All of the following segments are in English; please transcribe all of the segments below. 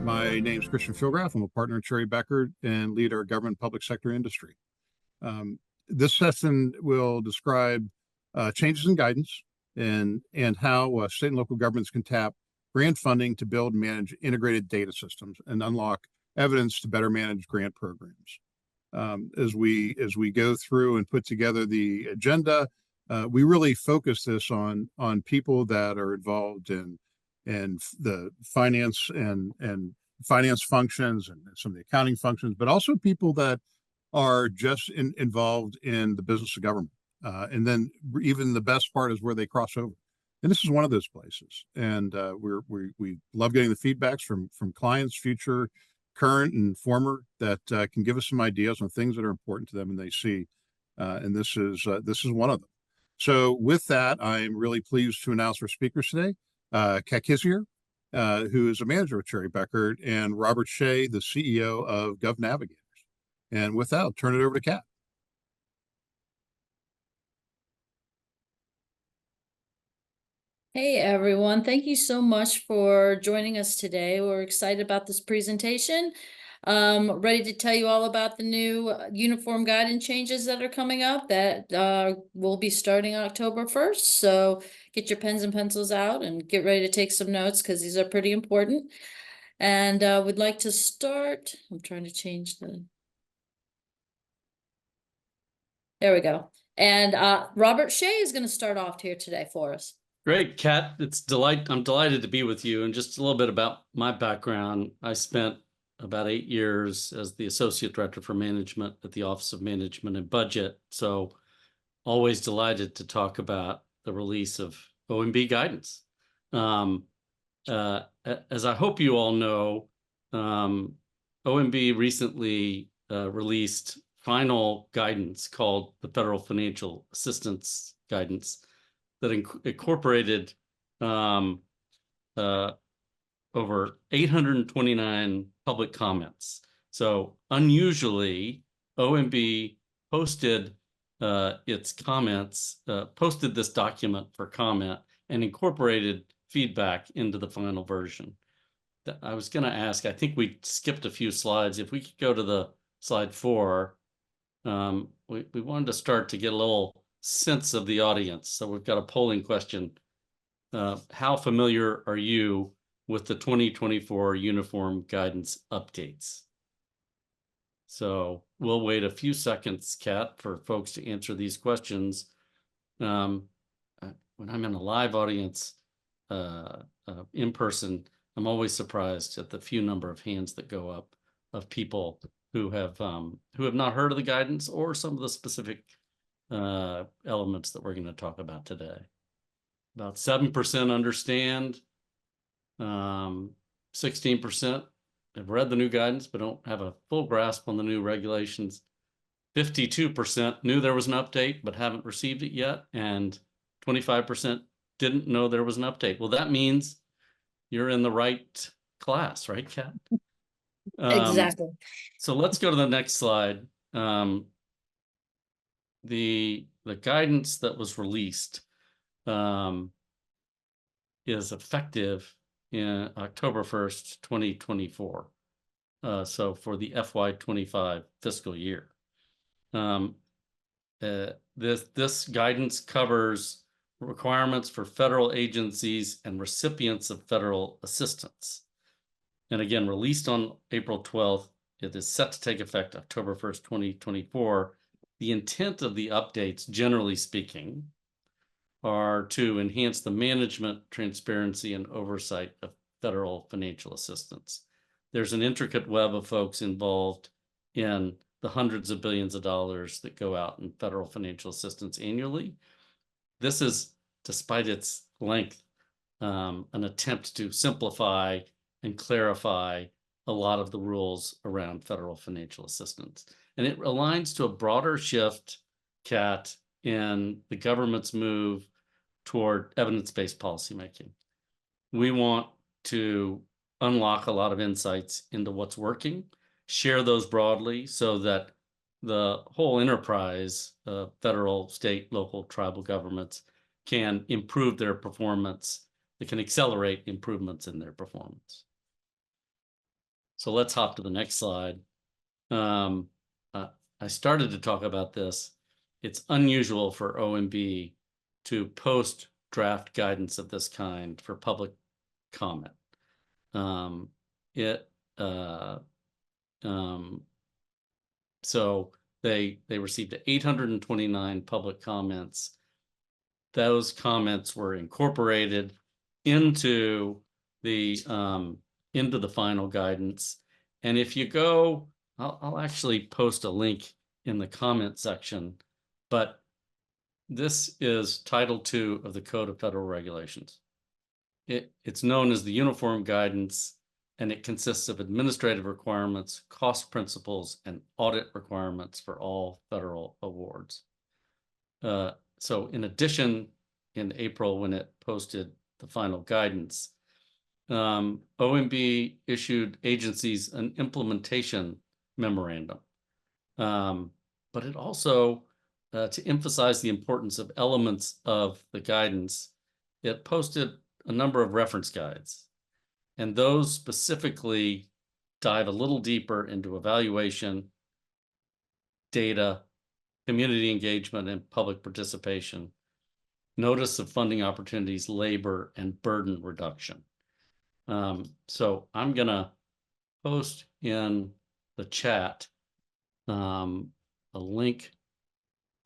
My name's Christian Philgraff. I'm a partner at Cherry Becker and lead our government public sector industry. This session will describe changes in guidance and how state and local governments can tap grant funding to build and manage integrated data systems and unlock evidence to better manage grant programs. As we go through and put together the agenda, we really focus this on people that are involved in the finance and finance functions and some of the accounting functions, but also people that are just involved in the business of government. And then even the best part is where they cross over. And this is one of those places. And we love getting the feedbacks from clients, future, current, and former, that can give us some ideas on things that are important to them and they see. And this is one of them. So with that, I'm really pleased to announce our speakers today. Kat Kissier, who is a manager at Cherry Becker, and Robert Shea, the CEO of GovNavigators. And with that, I'll turn it over to Kat. Hey everyone, thank you so much for joining us today. We're excited about this presentation. Ready to tell you all about the new uniform guidance changes that are coming up that will be starting October 1st. So get your pens and pencils out and get ready to take some notes because these are pretty important. And we'd like to start. I'm trying to change the. There we go. And Robert Shea is going to start off here today for us. Great, Kat. I'm delighted to be with you. And just a little bit about my background. I spent about 8 years as the Associate Director for Management at the Office of Management and Budget. So always delighted to talk about the release of OMB guidance. As I hope you all know, OMB recently released final guidance called the Federal Financial Assistance Guidance that incorporated over 829 public comments. So unusually, OMB posted its comments, posted this document for comment and incorporated feedback into the final version. I was going to ask, I think we skipped a few slides. If we could go to the slide 4, we wanted to start to get a little sense of the audience. So we've got a polling question. How familiar are you with the 2024 uniform guidance updates? So we'll wait a few seconds, Kat, for folks to answer these questions. When I'm in a live audience in person, I'm always surprised at the few number of hands that go up of people who have not heard of the guidance or some of the specific elements that we're going to talk about today. About 7% understand, 16% have read the new guidance but don't have a full grasp on the new regulations. 52% knew there was an update but haven't received it yet, and 25% didn't know there was an update. Well, that means you're in the right class, right, Kat? Exactly. So let's go to the next slide. The guidance that was released is effective in October 1st, 2024. So for the FY25 fiscal year. This guidance covers requirements for federal agencies and recipients of federal assistance. And again, released on April 12th, it is set to take effect October 1st, 2024. The intent of the updates, generally speaking, are to enhance the management, transparency, and oversight of federal financial assistance. There's an intricate web of folks involved in the hundreds of billions of dollars that go out in federal financial assistance annually. This is, despite its length, an attempt to simplify and clarify a lot of the rules around federal financial assistance. And it aligns to a broader shift, Kat, in the government's move toward evidence-based policymaking. We want to unlock a lot of insights into what's working, share those broadly so that the whole enterprise, federal, state, local, tribal governments, can improve their performance. It can accelerate improvements in their performance. So let's hop to the next slide. I started to talk about this. It's unusual for OMB to post draft guidance of this kind for public comment. So they received 829 public comments. Those comments were incorporated into the final guidance. And if you go, I'll actually post a link in the comment section, but this is Title II of the Code of Federal Regulations. It's known as the Uniform Guidance, and it consists of administrative requirements, cost principles, and audit requirements for all federal awards. So in addition, in April, when it posted the final guidance, OMB issued agencies an implementation memorandum. But it also, to emphasize the importance of elements of the guidance, it posted a number of reference guides. And those specifically dive a little deeper into evaluation, data, community engagement, and public participation, notice of funding opportunities, labor, and burden reduction. So I'm going to post in the chat a link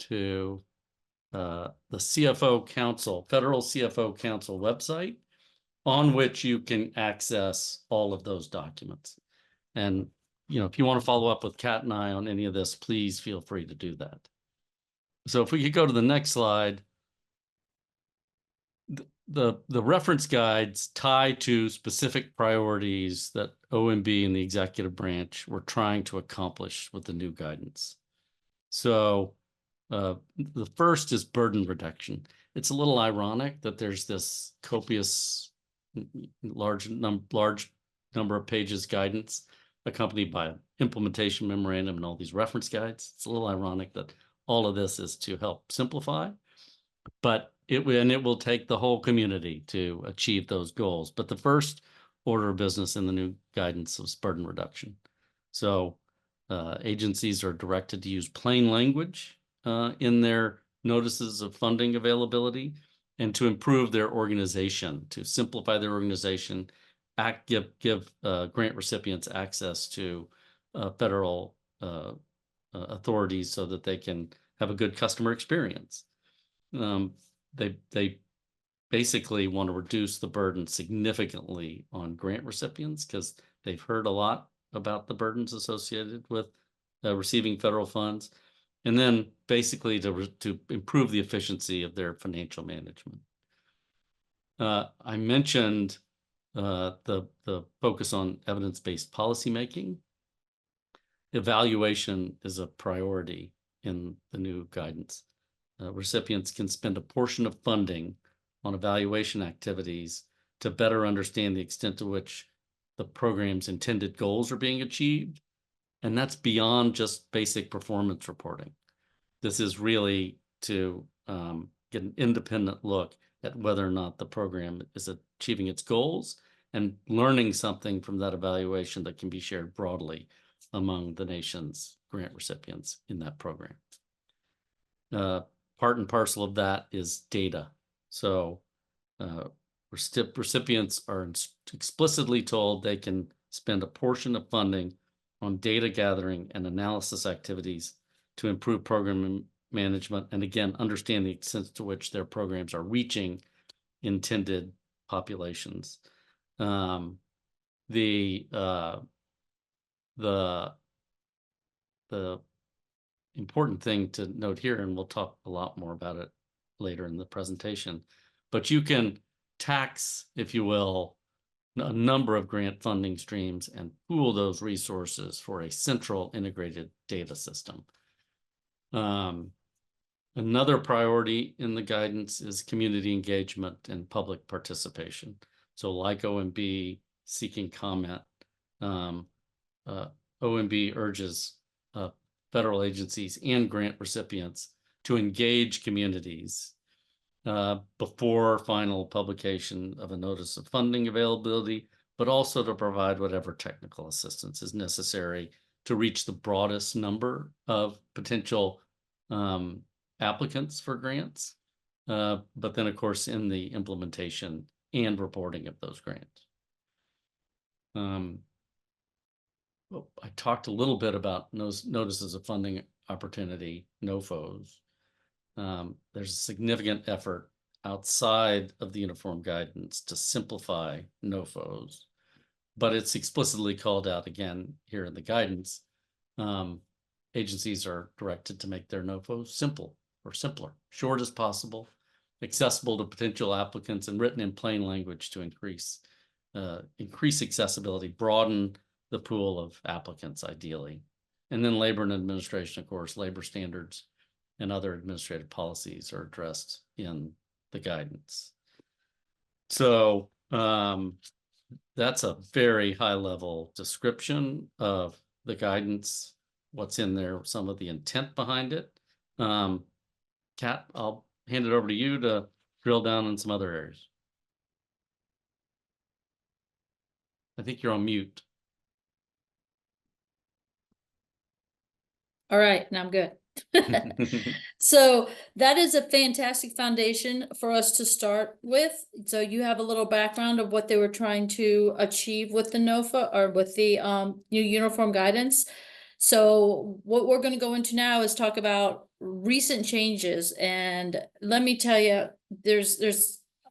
to the CFO Council, Federal CFO Council website, on which you can access all of those documents. And, you know, if you want to follow up with Kat and I on any of this, please feel free to do that. So if we could go to the next slide, the reference guides tie to specific priorities that OMB and the executive branch were trying to accomplish with the new guidance. So the first is burden reduction. It's a little ironic that there's this copious, large number of pages guidance accompanied by an implementation memorandum and all these reference guides. It's a little ironic that all of this is to help simplify, but it will take the whole community to achieve those goals. But the first order of business in the new guidance was burden reduction. So agencies are directed to use plain language in their notices of funding availability and to improve their organization, to simplify their organization, give grant recipients access to federal authorities so that they can have a good customer experience. They basically want to reduce the burden significantly on grant recipients because they've heard a lot about the burdens associated with receiving federal funds, and then basically to improve the efficiency of their financial management. I mentioned the focus on evidence-based policymaking. Evaluation is a priority in the new guidance. Recipients can spend a portion of funding on evaluation activities to better understand the extent to which the program's intended goals are being achieved. And that's beyond just basic performance reporting. This is really to get an independent look at whether or not the program is achieving its goals and learning something from that evaluation that can be shared broadly among the nation's grant recipients in that program. Part and parcel of that is data. So recipients are explicitly told they can spend a portion of funding on data gathering and analysis activities to improve program management and, again, understand the extent to which their programs are reaching intended populations. The important thing to note here, and we'll talk a lot more about it later in the presentation, but you can tax, if you will, a number of grant funding streams and pool those resources for a central integrated data system. Another priority in the guidance is community engagement and public participation. So like OMB seeking comment, OMB urges federal agencies and grant recipients to engage communities before final publication of a notice of funding availability but also to provide whatever technical assistance is necessary to reach the broadest number of potential applicants for grants. But then, of course, in the implementation and reporting of those grants. I talked a little bit about notices of funding opportunity, NOFOs. There's a significant effort outside of the uniform guidance to simplify NOFOs, but it's explicitly called out again here in the guidance. Agencies are directed to make their NOFOs simple or simpler, short as possible, accessible to potential applicants, and written in plain language to increase accessibility, broaden the pool of applicants ideally. And then labor and administration, of course, labor standards and other administrative policies are addressed in the guidance. So that's a very high level description of the guidance, what's in there, some of the intent behind it. Kat, I'll hand it over to you to drill down in some other areas. I think you're on mute. All right, now I'm good. So that is a fantastic foundation for us to start with. So you have a little background of what they were trying to achieve with the NOFA or with the new uniform guidance. So what we're going to go into now is talk about recent changes. And let me tell you, there's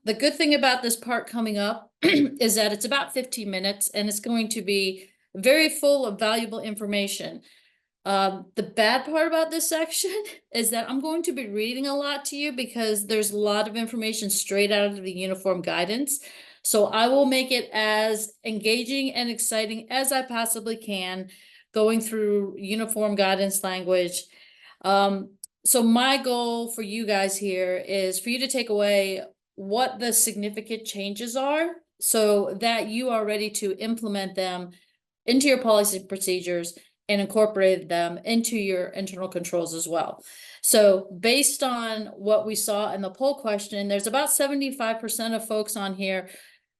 the good thing about this part coming up is that it's about 15 minutes and it's going to be very full of valuable information. The bad part about this section is that I'm going to be reading a lot to you because there's a lot of information straight out of the uniform guidance. So I will make it as engaging and exciting as I possibly can, going through uniform guidance language. So my goal for you guys here is for you to take away what the significant changes are so that you are ready to implement them into your policy procedures and incorporate them into your internal controls as well. So based on what we saw in the poll question, there's about 75% of folks on here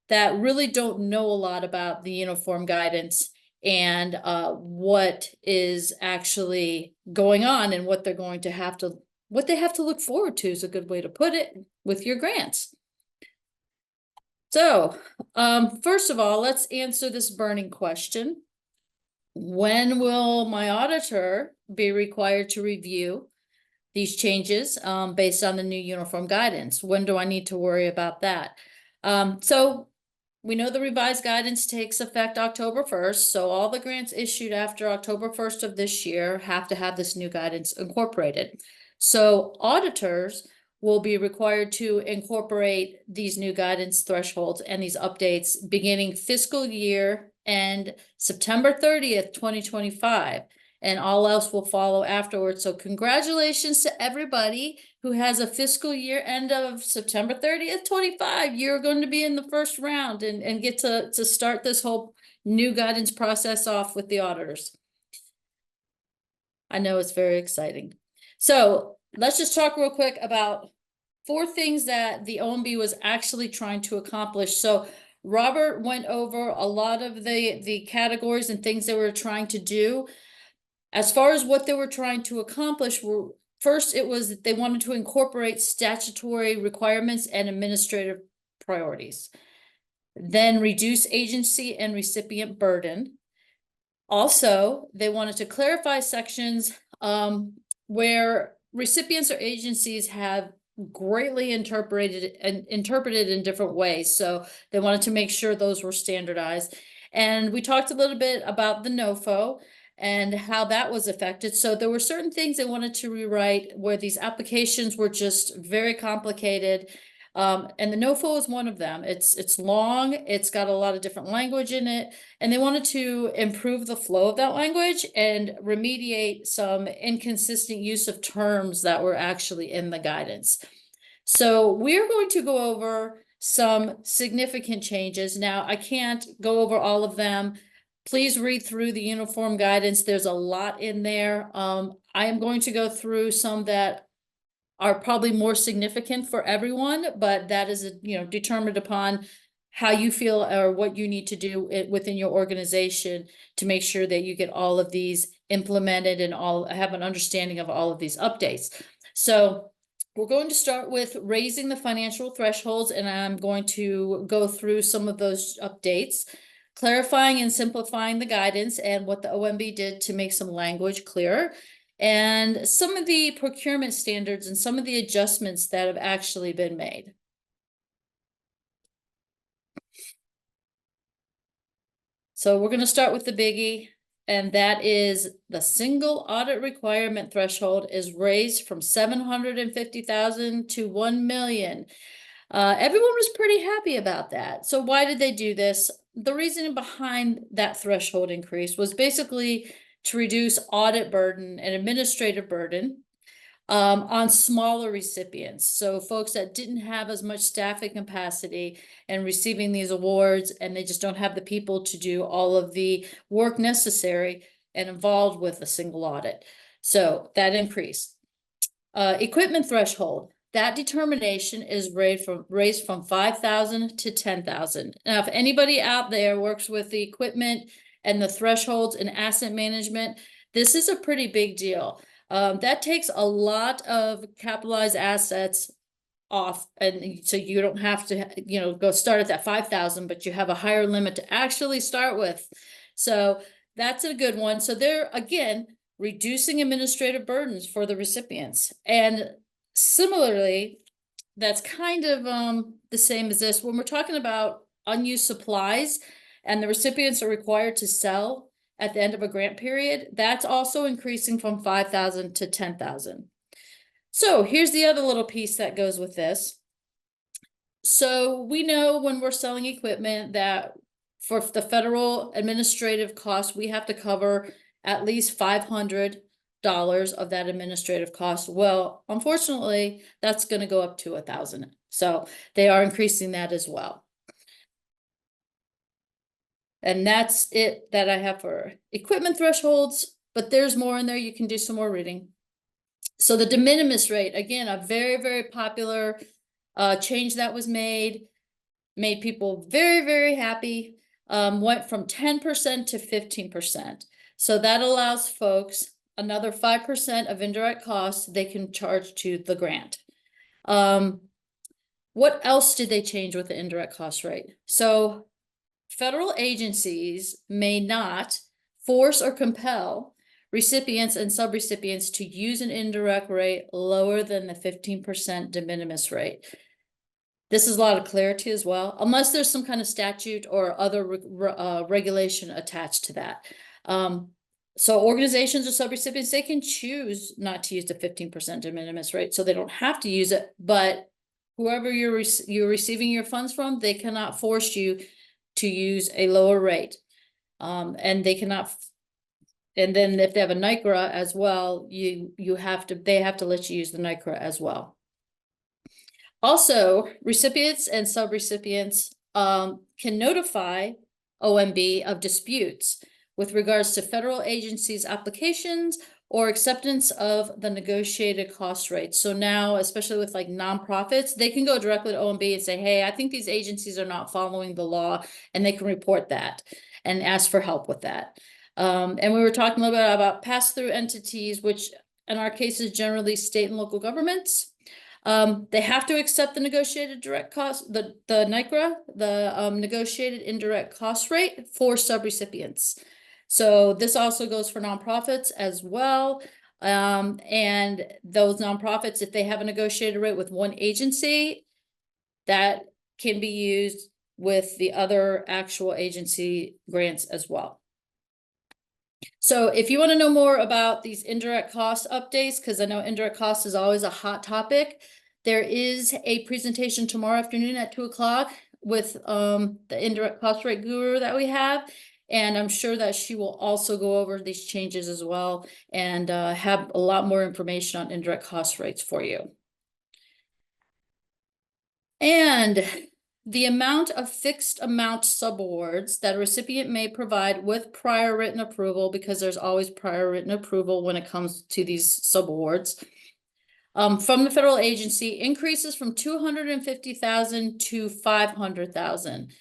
that really don't know a lot about the uniform guidance and what is actually going on and what they're going to have to, what they have to look forward to is a good way to put it with your grants. So first of all, let's answer this burning question. When will my auditor be required to review these changes based on the new uniform guidance? When do I need to worry about that? So we know the revised guidance takes effect October 1st. So all the grants issued after October 1st of this year have to have this new guidance incorporated. So auditors will be required to incorporate these new guidance thresholds and these updates beginning fiscal year and September 30th, 2025, and all else will follow afterwards. So congratulations to everybody who has a fiscal year end of September 30th, 25. You're going to be in the first round and get to start this whole new guidance process off with the auditors. I know it's very exciting. So let's just talk real quick about 4 things that the OMB was actually trying to accomplish. So Robert went over a lot of the categories and things they were trying to do. As far as what they were trying to accomplish, first it was that they wanted to incorporate statutory requirements and administrative priorities. Then reduce agency and recipient burden. Also, they wanted to clarify sections where recipients or agencies have greatly interpreted in different ways. So they wanted to make sure those were standardized. And we talked a little bit about the NOFO and how that was affected. So there were certain things they wanted to rewrite where these applications were just very complicated. And the NOFO is one of them. It's long, it's got a lot of different language in it, and they wanted to improve the flow of that language and remediate some inconsistent use of terms that were actually in the guidance. So we're going to go over some significant changes. Now, I can't go over all of them. Please read through the uniform guidance. There's a lot in there. I am going to go through some that are probably more significant for everyone, but that is, determined upon how you feel or what you need to do within your organization to make sure that you get all of these implemented and have an understanding of all of these updates. So we're going to start with raising the financial thresholds, and I'm going to go through some of those updates, clarifying and simplifying the guidance and what the OMB did to make some language clearer, and some of the procurement standards and some of the adjustments that have actually been made. So we're going to start with the biggie, and that is the single audit requirement threshold is raised from 750,000 to 1 million. Everyone was pretty happy about that. So why did they do this? The reason behind that threshold increase was basically to reduce audit burden and administrative burden on smaller recipients. So folks that didn't have as much staffing capacity and receiving these awards, and they just don't have the people to do all of the work necessary and involved with a single audit. So that increased. Equipment threshold. That determination is raised from 5,000 to 10,000. Now, if anybody out there works with the equipment and the thresholds and asset management, this is a pretty big deal. That takes a lot of capitalized assets off, and so you don't have to, go start at that 5,000, but you have a higher limit to actually start with. So that's a good one. So they're, again, reducing administrative burdens for the recipients. And similarly, that's kind of the same as this. When we're talking about unused supplies and the recipients are required to sell at the end of a grant period, that's also increasing from 5,000 to 10,000. So here's the other little piece that goes with this. So we know when we're selling equipment that for the federal administrative costs, we have to cover at least $500 of that administrative cost. Well, unfortunately, that's going to go up to 1,000. So they are increasing that as well. And that's it that I have for equipment thresholds, but there's more in there. You can do some more reading. So the de minimis rate, again, a very, very popular change that was made people very, very happy, went from 10% to 15%. So that allows folks another 5% of indirect costs they can charge to the grant. What else did they change with the indirect cost rate? So federal agencies may not force or compel recipients and subrecipients to use an indirect rate lower than the 15% de minimis rate. This is a lot of clarity as well, unless there's some kind of statute or other regulation attached to that. So organizations or subrecipients, they can choose not to use the 15% de minimis rate, so they don't have to use it, but whoever you're receiving your funds from, they cannot force you to use a lower rate. And they cannot, and then if they have a NICRA as well, they have to let you use the NICRA as well. Also, recipients and subrecipients can notify OMB of disputes with regards to federal agencies' applications or acceptance of the negotiated cost rate. So now, especially with like nonprofits, they can go directly to OMB and say, hey, I think these agencies are not following the law, and they can report that and ask for help with that. And we were talking a little bit about pass-through entities, which in our case is generally state and local governments. They have to accept the negotiated direct cost, the NICRA, the negotiated indirect cost rate for subrecipients. So this also goes for nonprofits as well. And those nonprofits, if they have a negotiated rate with one agency, that can be used with the other actual agency grants as well. So if you want to know more about these indirect cost updates, because I know indirect cost is always a hot topic, there is a presentation tomorrow afternoon at 2 o'clock with the indirect cost rate guru that we have. And I'm sure that she will also go over these changes as well and have a lot more information on indirect cost rates for you. And the amount of fixed amount subawards that a recipient may provide with prior written approval, because there's always prior written approval when it comes to these subawards, from the federal agency increases from 250,000 to 500,000.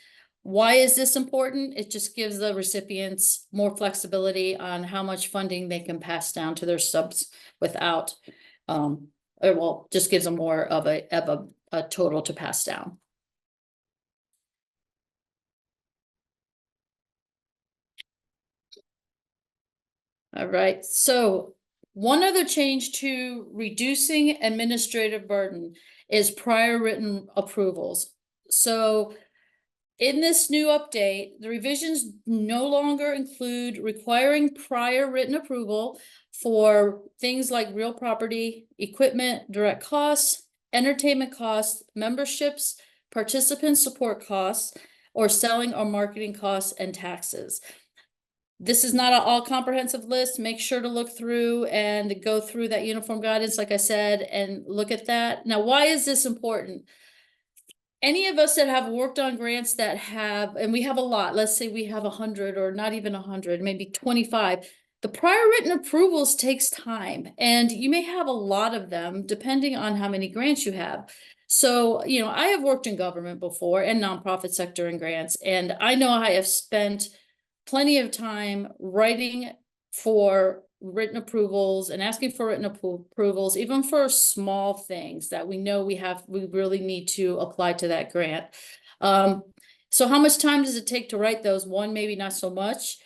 Why is this important? It just gives the recipients more flexibility on how much funding they can pass down to their subs without, or well, just gives them more of a total to pass down. All right, so one other change to reducing administrative burden is prior written approvals. So in this new update, the revisions no longer include requiring prior written approval for things like real property, equipment, direct costs, entertainment costs, memberships, participant support costs, or selling or marketing costs and taxes. This is not an all comprehensive list. Make sure to look through and go through that uniform guidance, like I said, and look at that. Now, why is this important? Any of us that have worked on grants that have, and we have a lot, let's say we have 100 or not even 100, maybe 25. The prior written approvals takes time, and you may have a lot of them depending on how many grants you have. So, you know, I have worked in government before and nonprofit sector and grants, and I know I have spent plenty of time writing for written approvals and asking for written approvals, even for small things that we know we really need to apply to that grant. So how much time does it take to write those? One, maybe not so much,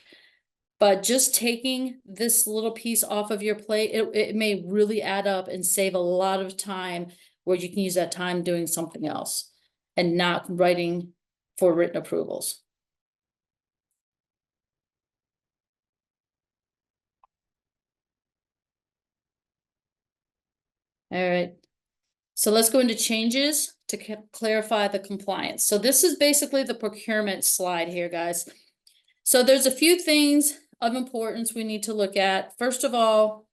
but just taking this little piece off of your plate, it may really add up and save a lot of time where you can use that time doing something else and not writing for written approvals. All right, so let's go into changes to clarify the compliance. So this is basically the procurement slide here, guys. So there's a few things of importance we need to look at. First of all,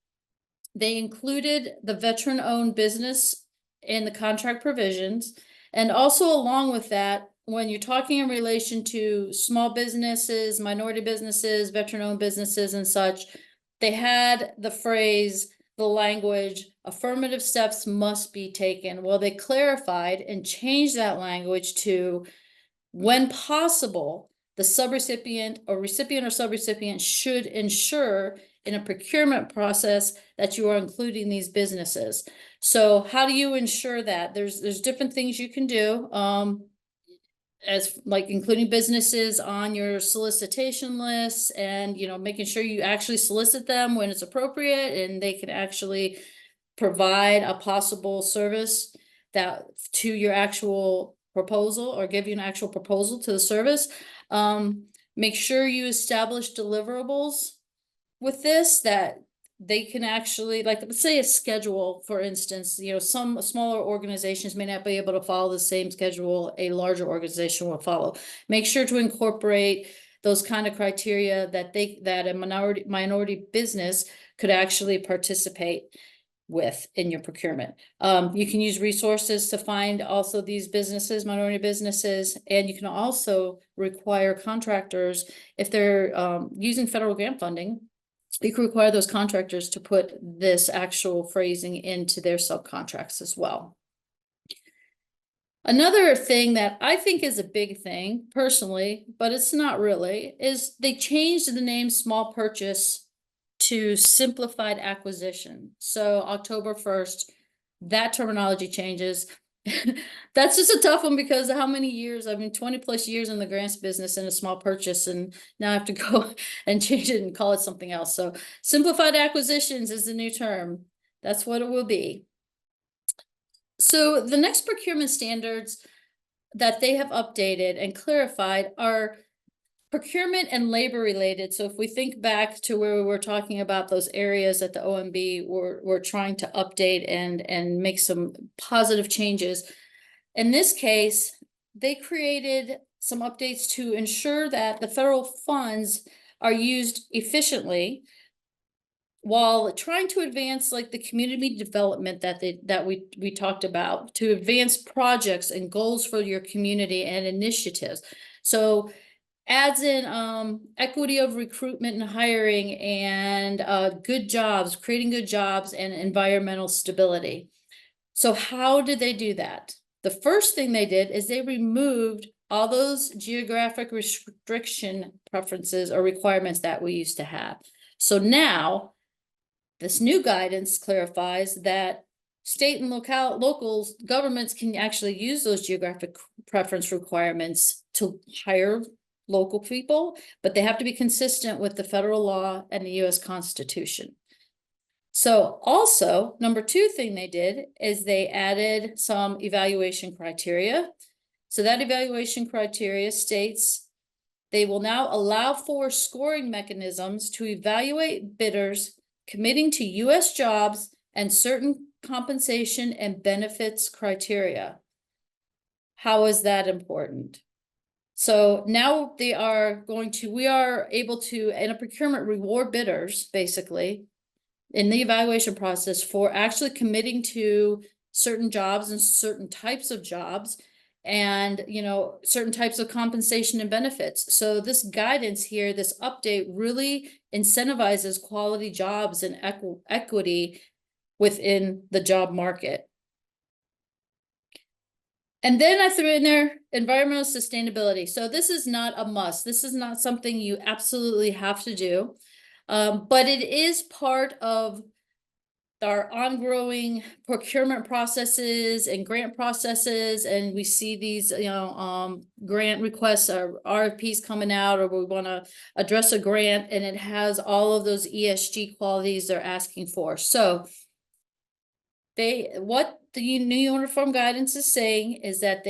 they included the veteran-owned business in the contract provisions. And also along with that, when you're talking in relation to small businesses, minority businesses, veteran-owned businesses and such, they had the phrase, the language, affirmative steps must be taken. Well, they clarified and changed that language to, when possible, the subrecipient or recipient or subrecipient should ensure in a procurement process that you are including these businesses. So how do you ensure that? There's different things you can do. As like including businesses on your solicitation lists and, you know, making sure you actually solicit them when it's appropriate and they can actually provide a possible service that to your actual proposal or give you an actual proposal to the service. Make sure you establish deliverables with this that they can actually, like, let's say a schedule, for instance, you know, some smaller organizations may not be able to follow the same schedule a larger organization will follow. Make sure to incorporate those kind of criteria that a minority business could actually participate with in your procurement. You can use resources to find also these businesses, minority businesses, and you can also require contractors, if they're using federal grant funding, you can require those contractors to put this actual phrasing into their subcontracts as well. Another thing that I think is a big thing personally, but it's not really, is they changed the name small purchase to simplified acquisition. So October 1st, that terminology changes. That's just a tough one because of how many years, I mean, 20 plus years in the grants business and a small purchase, and now I have to go and change it and call it something else. So simplified acquisitions is the new term. That's what it will be. So the next procurement standards that they have updated and clarified are procurement and labor related. So if we think back to where we were talking about those areas that the OMB were trying to update and make some positive changes. In this case, they created some updates to ensure that the federal funds are used efficiently while trying to advance like the community development that we talked about, to advance projects and goals for your community and initiatives. So adds in equity of recruitment and hiring and good jobs, creating good jobs and environmental stability. So how did they do that? The first thing they did is they removed all those geographic restriction preferences or requirements that we used to have. So now this new guidance clarifies that state and local governments can actually use those geographic preference requirements to hire local people, but they have to be consistent with the federal law and the US Constitution. So also, number two thing they did is they added some evaluation criteria. So that evaluation criteria states they will now allow for scoring mechanisms to evaluate bidders committing to US jobs and certain compensation and benefits criteria. How is that important? So now we are able to, in a procurement, reward bidders, basically, in the evaluation process for actually committing to certain jobs and certain types of jobs and, certain types of compensation and benefits. So this guidance here, this update really incentivizes quality jobs and equity within the job market. And then I threw in there environmental sustainability. So this is not a must. This is not something you absolutely have to do. But it is part of our ongoing procurement processes and grant processes. And we see these, grant requests or RFPs coming out, or we want to address a grant and it has all of those ESG qualities they're asking for. So what the new uniform guidance is saying is that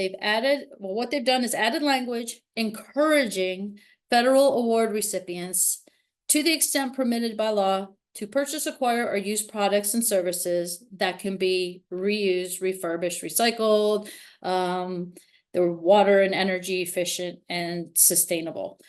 what they've done is added language encouraging federal award recipients to the extent permitted by law to purchase, acquire, or use products and services that can be reused, refurbished, recycled, they're water and energy efficient and sustainable.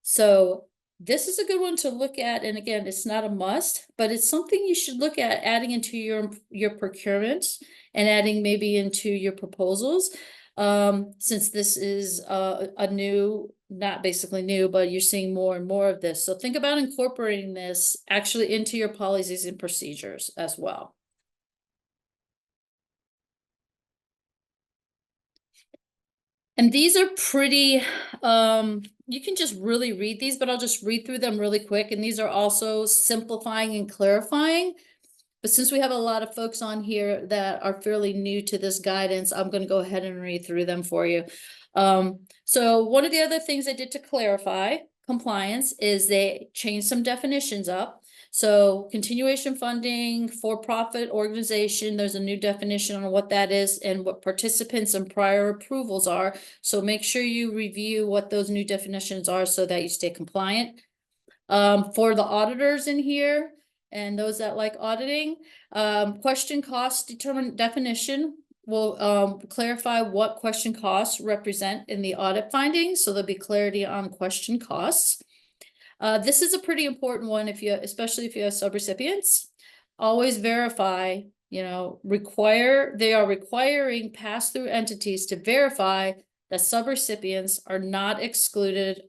So this is a good one to look at. And again, it's not a must, but it's something you should look at adding into your procurements and adding maybe into your proposals. Since this is a new, not basically new, but you're seeing more and more of this. So think about incorporating this actually into your policies and procedures as well. And these are pretty, you can just really read these, but I'll just read through them really quick. And these are also simplifying and clarifying. But since we have a lot of folks on here that are fairly new to this guidance, I'm going to go ahead and read through them for you. So one of the other things they did to clarify compliance is they changed some definitions up. So continuation funding, for-profit organization, there's a new definition on what that is and what participants and prior approvals are. So make sure you review what those new definitions are so that you stay compliant. For the auditors in here and those that like auditing, question cost definition will clarify what question costs represent in the audit findings. So there'll be clarity on question costs. This is a pretty important one especially if you have subrecipients. Always verify, they are requiring pass-through entities to verify that subrecipients are not excluded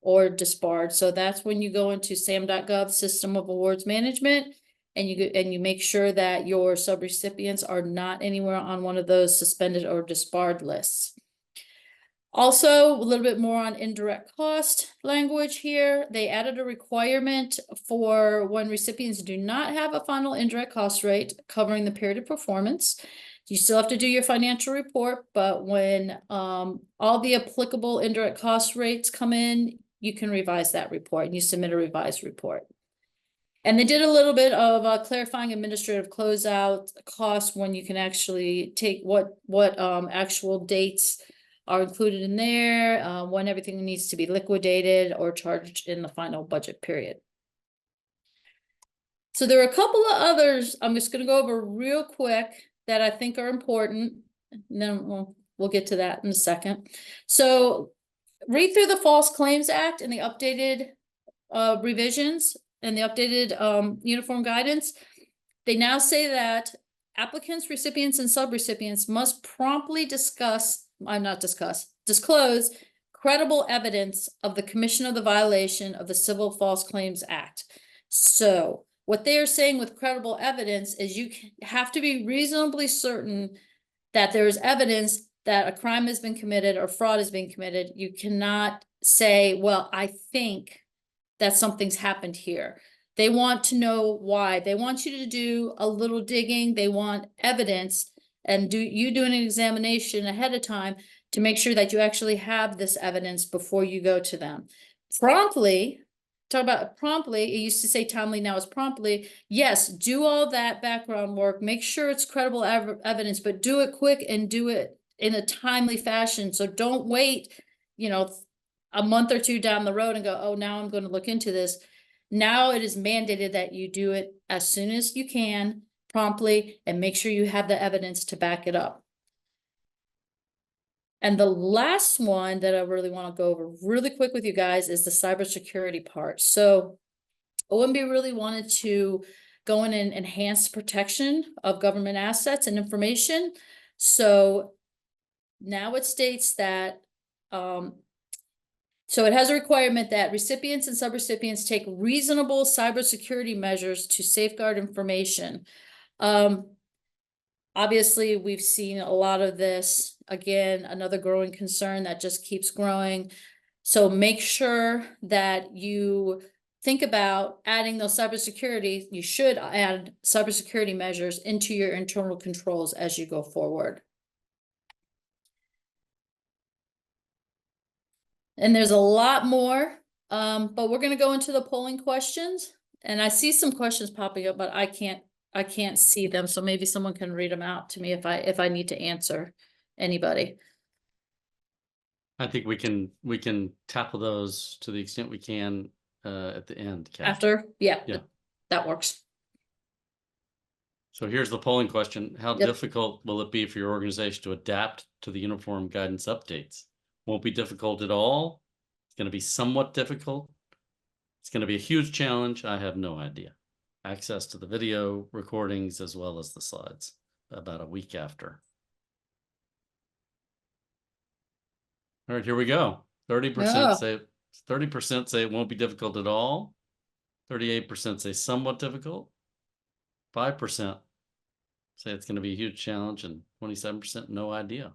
or disbarred. So that's when you go into SAM.gov System of Awards Management and you make sure that your subrecipients are not anywhere on one of those suspended or disbarred lists. Also, a little bit more on indirect cost language here. They added a requirement for when recipients do not have a final indirect cost rate covering the period of performance. You still have to do your financial report, but when all the applicable indirect cost rates come in, you can revise that report and you submit a revised report. And they did a little bit of clarifying administrative closeout costs when you can actually take what actual dates are included in there, when everything needs to be liquidated or charged in the final budget period. So there are a couple of others I'm just going to go over real quick that I think are important, and then we'll get to that in a second. So read through the False Claims Act and the updated revisions and the updated uniform guidance. They now say that applicants, recipients, and subrecipients must promptly disclose credible evidence of the commission of the violation of the Civil False Claims Act. So what they are saying with credible evidence is you have to be reasonably certain that there is evidence that a crime has been committed or fraud has been committed. You cannot say, well, I think that something's happened here. They want to know why. They want you to do a little digging. They want evidence and doing an examination ahead of time to make sure that you actually have this evidence before you go to them. Promptly, talk about promptly, it used to say timely, now it's promptly. Yes, do all that background work, make sure it's credible evidence, but do it quick and do it in a timely fashion. So don't wait, a month or two down the road and go, oh, now I'm going to look into this. Now it is mandated that you do it as soon as you can, promptly, and make sure you have the evidence to back it up. And the last one that I really want to go over really quick with you guys is the cybersecurity part. So OMB really wanted to go in and enhance protection of government assets and information. So now it states that so it has a requirement that recipients and subrecipients take reasonable cybersecurity measures to safeguard information. Obviously, we've seen a lot of this. Again, another growing concern that just keeps growing. So make sure that you think about adding those cybersecurity. You should add cybersecurity measures into your internal controls as you go forward. And there's a lot more, but we're going to go into the polling questions. And I see some questions popping up, but I can't see them. So maybe someone can read them out to me if I need to answer anybody. I think we can tackle those to the extent we can at the end, Kathy. After, yeah. That works. So here's the polling question. How Yep. difficult will it be for your organization to adapt to the uniform guidance updates? Won't be difficult at all. It's going to be somewhat difficult. It's going to be a huge challenge. I have no idea. Access to the video recordings as well as the slides about a week after. All right, here we go. 30% say 30% say it won't be difficult at all. 38% say somewhat difficult. 5% say it's going to be a huge challenge, and 27% no idea.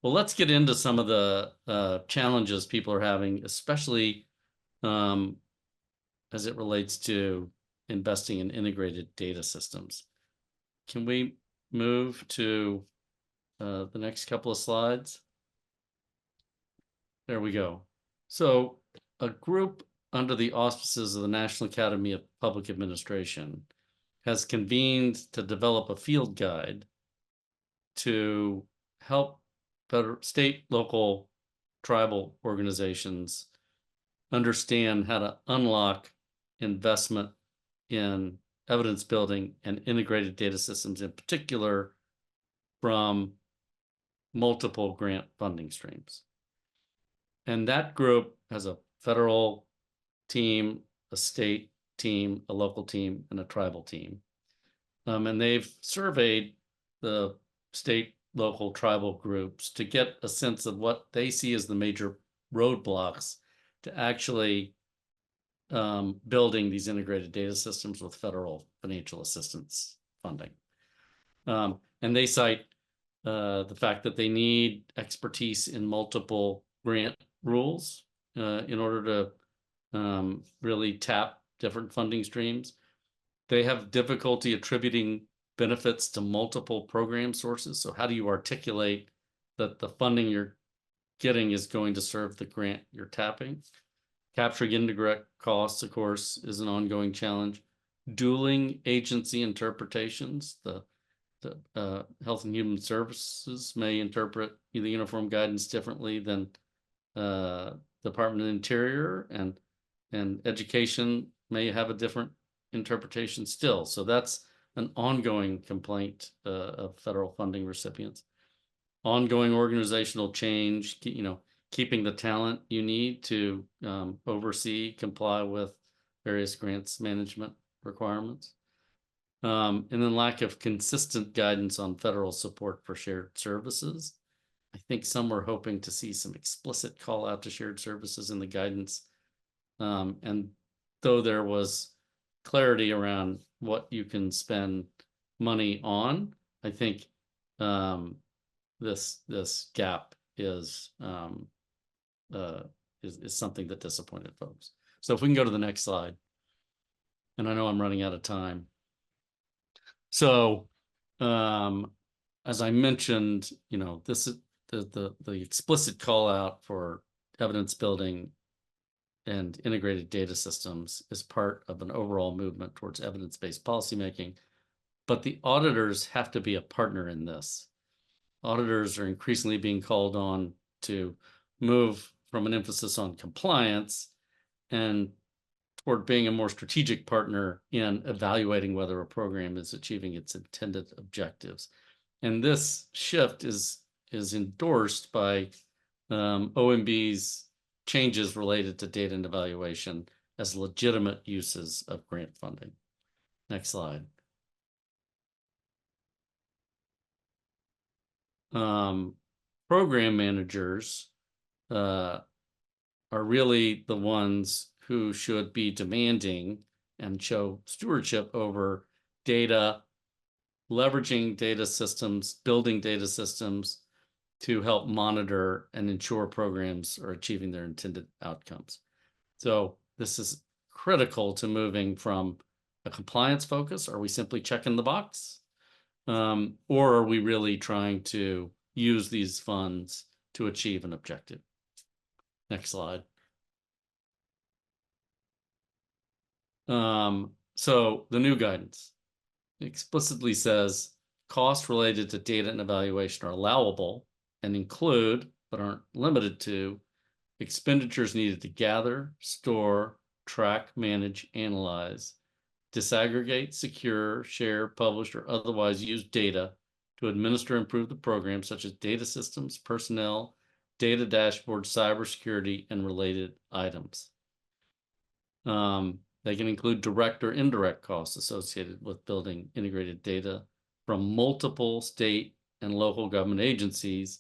Well, let's get into some of the challenges people are having, especially as it relates to investing in integrated data systems. Can we move to the next couple of slides? There we go. So a group under the auspices of the National Academy of Public Administration has convened to develop a field guide to help state, local, tribal organizations understand how to unlock investment in evidence building and integrated data systems, in particular from multiple grant funding streams. And that group has a federal team, a state team, a local team, and a tribal team. And they've surveyed the state, local, tribal groups to get a sense of what they see as the major roadblocks to actually building these integrated data systems with federal financial assistance funding. And they cite the fact that they need expertise in multiple grant rules in order to really tap different funding streams. They have difficulty attributing benefits to multiple program sources. So how do you articulate that the funding you're getting is going to serve the grant you're tapping? Capturing indirect costs, of course, is an ongoing challenge. Dueling agency interpretations. The Health and Human Services may interpret the uniform guidance differently than Department of the Interior, and Education may have a different interpretation still. So that's an ongoing complaint of federal funding recipients. Ongoing organizational change, keeping the talent you need to oversee, comply with various grants management requirements. And then lack of consistent guidance on federal support for shared services. I think some were hoping to see some explicit call out to shared services in the guidance. And though there was clarity around what you can spend money on, I think this gap is something that disappointed folks. So if we can go to the next slide, and I know I'm running out of time. So as I mentioned, this is the explicit call out for evidence building and integrated data systems is part of an overall movement towards evidence-based policymaking, but the auditors have to be a partner in this. Auditors are increasingly being called on to move from an emphasis on compliance and toward being a more strategic partner in evaluating whether a program is achieving its intended objectives. And this shift is endorsed by OMB's changes related to data and evaluation as legitimate uses of grant funding. Next slide. Program managers are really the ones who should be demanding and show stewardship over data, leveraging data systems, building data systems to help monitor and ensure programs are achieving their intended outcomes. So this is critical to moving from a compliance focus. Are we simply checking the box? Or are we really trying to use these funds to achieve an objective? Next slide. So the new guidance explicitly says costs related to data and evaluation are allowable and include, but aren't limited to, expenditures needed to gather, store, track, manage, analyze, disaggregate, secure, share, publish, or otherwise use data to administer and improve the program, such as data systems, personnel, data dashboards, cybersecurity, and related items. They can include direct or indirect costs associated with building integrated data from multiple state and local government agencies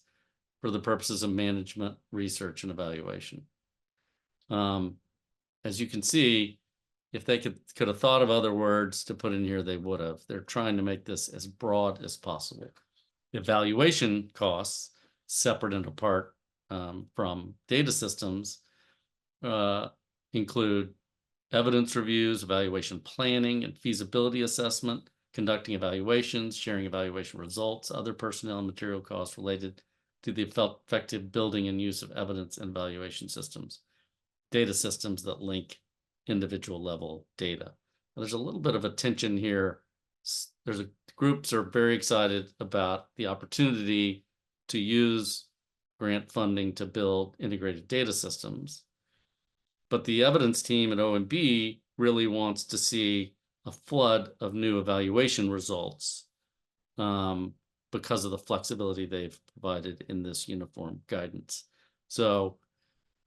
for the purposes of management, research, and evaluation. As you can see, if they could have thought of other words to put in here, they would have. They're trying to make this as broad as possible. Evaluation costs, separate and apart from data systems, include evidence reviews, evaluation planning, and feasibility assessment, conducting evaluations, sharing evaluation results, other personnel and material costs related to the effective building and use of evidence and evaluation systems, data systems that link individual level data. Now, there's a little bit of a tension here. Groups are very excited about the opportunity to use grant funding to build integrated data systems. But the evidence team at OMB really wants to see a flood of new evaluation results because of the flexibility they've provided in this uniform guidance. So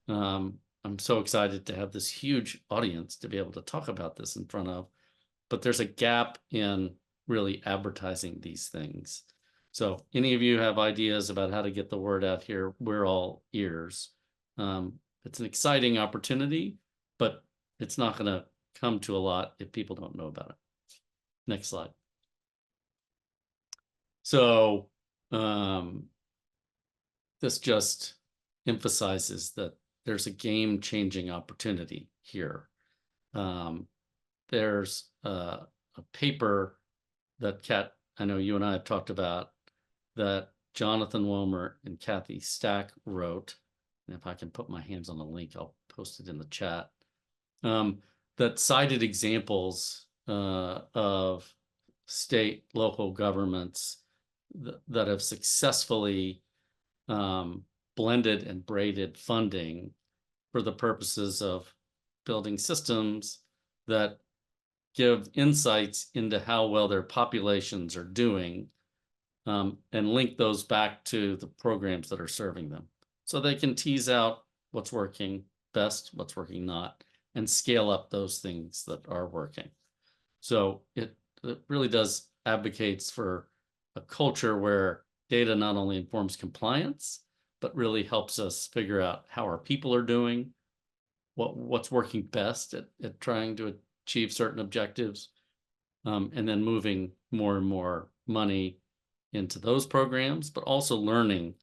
I'm so excited to have this huge audience to be able to talk about this in front of, but there's a gap in really advertising these things. So any of you have ideas about how to get the word out here, we're all ears. It's an exciting opportunity, but it's not going to come to a lot if people don't know about it. Next slide. So this just emphasizes that there's a game-changing opportunity here. There's a paper that Kat, I know you and I have talked about, that Jonathan Womer and Kathy Stack wrote. And if I can put my hands on the link, I'll post it in the chat. That cited examples of state, local governments that have successfully blended and braided funding for the purposes of building systems that give insights into how well their populations are doing and link those back to the programs that are serving them. So they can tease out what's working best, what's working not, and scale up those things that are working. So it really does advocates for a culture where data not only informs compliance, but really helps us figure out how our people are doing, what's working best at trying to achieve certain objectives. And then moving more and more money into those programs, but also learning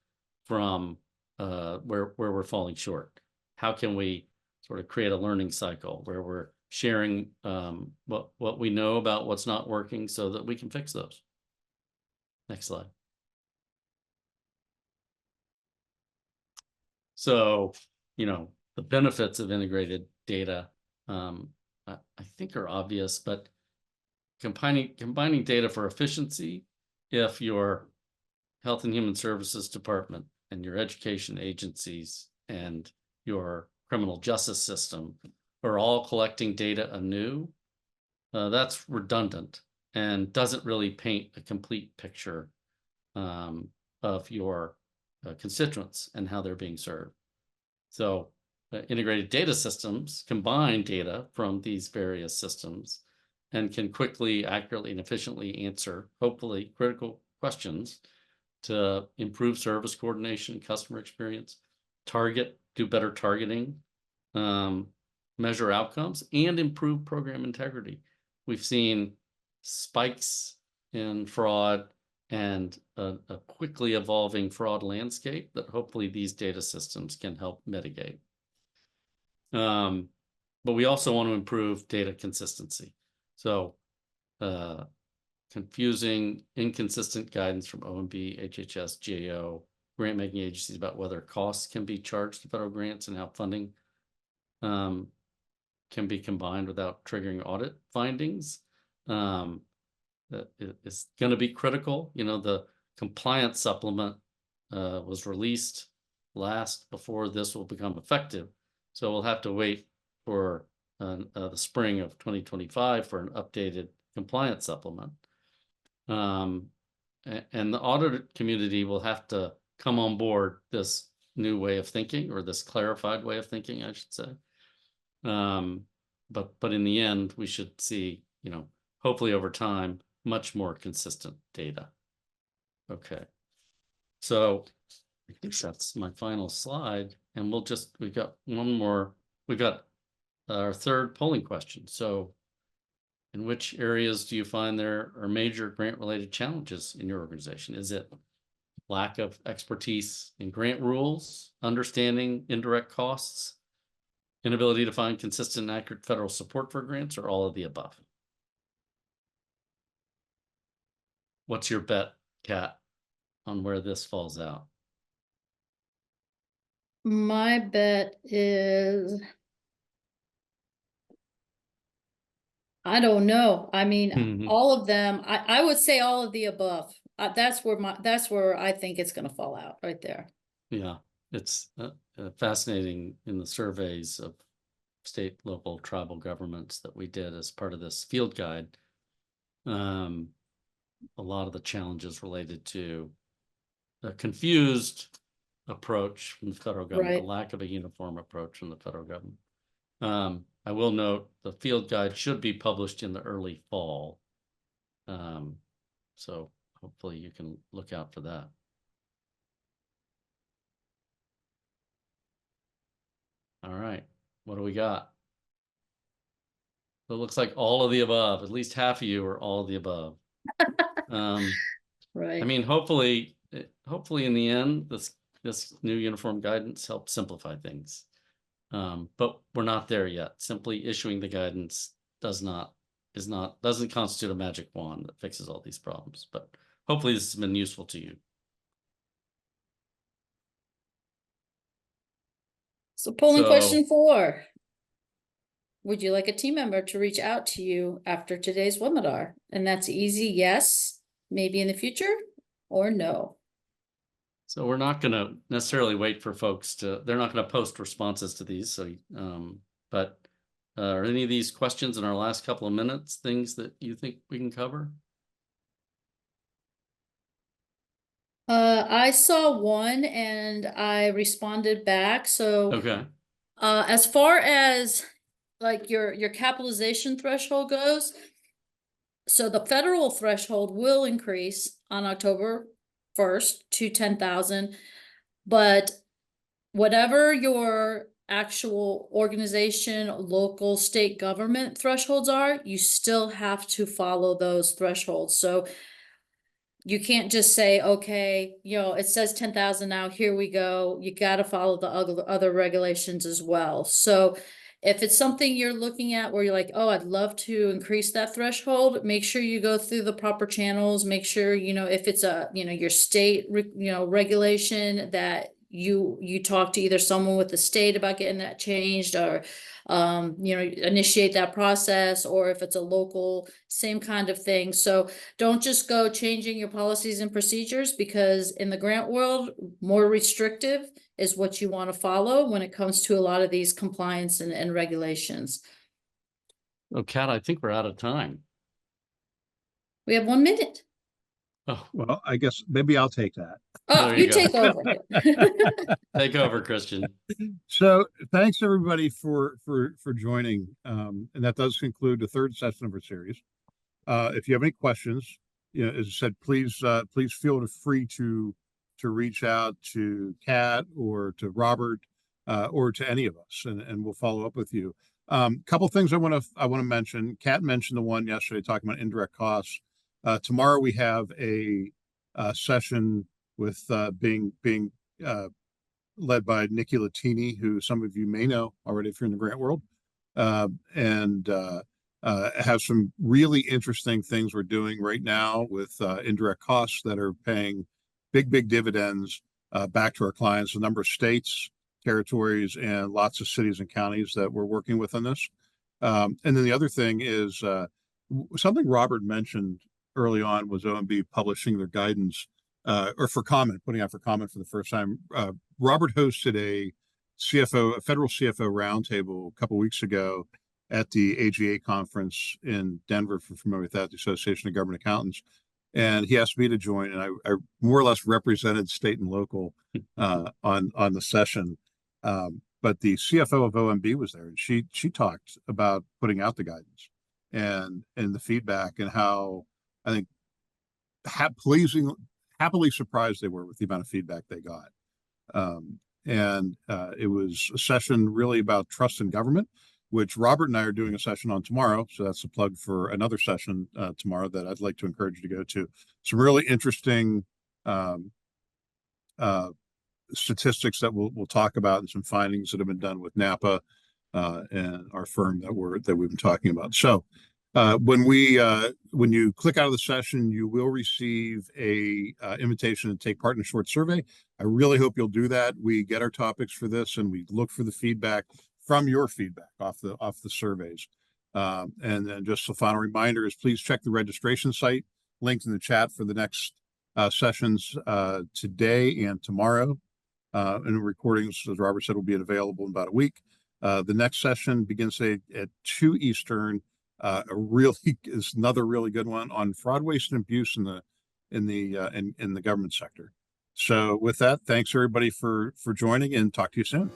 from where we're falling short. How can we sort of create a learning cycle where we're sharing what we know about what's not working so that we can fix those? Next slide. So, the benefits of integrated data, I think are obvious, but combining data for efficiency, if your Health and Human Services Department and your education agencies and your criminal justice system are all collecting data anew, that's redundant and doesn't really paint a complete picture of your constituents and how they're being served. So integrated data systems combine data from these various systems and can quickly, accurately, and efficiently answer, hopefully, critical questions to improve service coordination, customer experience, do better targeting, measure outcomes, and improve program integrity. We've seen spikes in fraud and a quickly evolving fraud landscape that hopefully these data systems can help mitigate. But we also want to improve data consistency. So confusing, inconsistent guidance from OMB, HHS, GAO, grant-making agencies about whether costs can be charged to federal grants and how funding can be combined without triggering audit findings. That is going to be critical. The compliance supplement was released before this will become effective. So we'll have to wait for the spring of 2025 for an updated compliance supplement. And the audit community will have to come on board this new way of thinking, or this clarified way of thinking, I should say. But in the end, we should see, hopefully over time, much more consistent data. Okay. So I think that's my final slide. And we've got one more, we've got our third polling question. So in which areas do you find there are major grant-related challenges in your organization? Is it lack of expertise in grant rules, understanding indirect costs, inability to find consistent and accurate federal support for grants, or all of the above? What's your bet, Kat, on where this falls out? My bet is, I don't know. I mean, all of them, I would say all of the above. That's where I think it's going to fall out right there. Yeah, it's fascinating in the surveys of state, local, tribal governments that we did as part of this field guide. A lot of the challenges related to a confused approach from the federal government, Right. the lack of a uniform approach from the federal government. I will note the field guide should be published in the early fall. So hopefully you can look out for that. All right, what do we got? So it looks like all of the above. At least half of you are all of the above. Right. I mean, hopefully in the end, this new uniform guidance helps simplify things. But we're not there yet. Simply issuing the guidance doesn't constitute a magic wand that fixes all these problems. But hopefully this has been useful to you. So polling question 4. Would you like a team member to reach out to you after today's webinar? And that's easy. Yes, maybe in the future, or no. So we're not going to necessarily wait for folks they're not going to post responses to these. So, but are any of these questions in our last couple of minutes things that you think we can cover? I saw one and I responded back. So Okay. As far as like your capitalization threshold goes, so the federal threshold will increase on October 1st to 10,000, but whatever your actual organization, local, state government thresholds are, you still have to follow those thresholds. So you can't just say, okay, it says 10,000 now, here we go. You got to follow the other regulations as well. So if it's something you're looking at where you're like, oh, I'd love to increase that threshold, make sure you go through the proper channels. Make sure, if it's your state, regulation, that you talk to either someone with the state about getting that changed, or initiate that process, or if it's a local, same kind of thing. So don't just go changing your policies and procedures, because in the grant world, more restrictive is what you want to follow when it comes to a lot of these compliance and regulations. Oh, Kat, I think we're out of time. We have 1 minute. Oh, Well, I guess maybe I'll take that. Oh, There you you go. take over. take over, Christian. So thanks everybody for joining. And that does conclude the third session of our series. If you have any questions, as I said, please feel free to reach out to Kat or to Robert, or to any of us, and we'll follow up with you. Couple things I want to mention. Kat mentioned the one yesterday talking about indirect costs. Tomorrow we have a session with being led by Nikki Latini, who some of you may know already if you're in the grant world, and have some really interesting things we're doing right now with indirect costs that are paying big dividends back to our clients. A number of states, territories, and lots of cities and counties that we're working with on this. And then the other thing is something Robert mentioned early on was OMB publishing their guidance, or putting out for comment for the first time. Robert hosted a federal CFO roundtable a couple weeks ago at the AGA conference in Denver, if you're familiar with that, the Association of Government Accountants. And he asked me to join, and I more or less represented state and local on the session. But the CFO of OMB was there, and she talked about putting out the guidance and the feedback, and how I think happily surprised they were with the amount of feedback they got. And it was a session really about trust in government, which Robert and I are doing a session on tomorrow. So that's a plug for another session tomorrow that I'd like to encourage you to go to. Some really interesting statistics that we'll talk about, and some findings that have been done with NAPA and our firm that we've been talking about. So when you click out of the session, you will receive a invitation to take part in a short survey. I really hope you'll do that. We get our topics for this, and we look for the feedback from your feedback off the surveys. And then just a final reminder is please check the registration site linked in the chat for the next sessions today and tomorrow. And the recordings, as Robert said, will be available in about a week. The next session begins at 2 Eastern. Is another really good one on fraud, waste, and abuse in the government sector. So with that, thanks everybody for joining, and talk to you soon.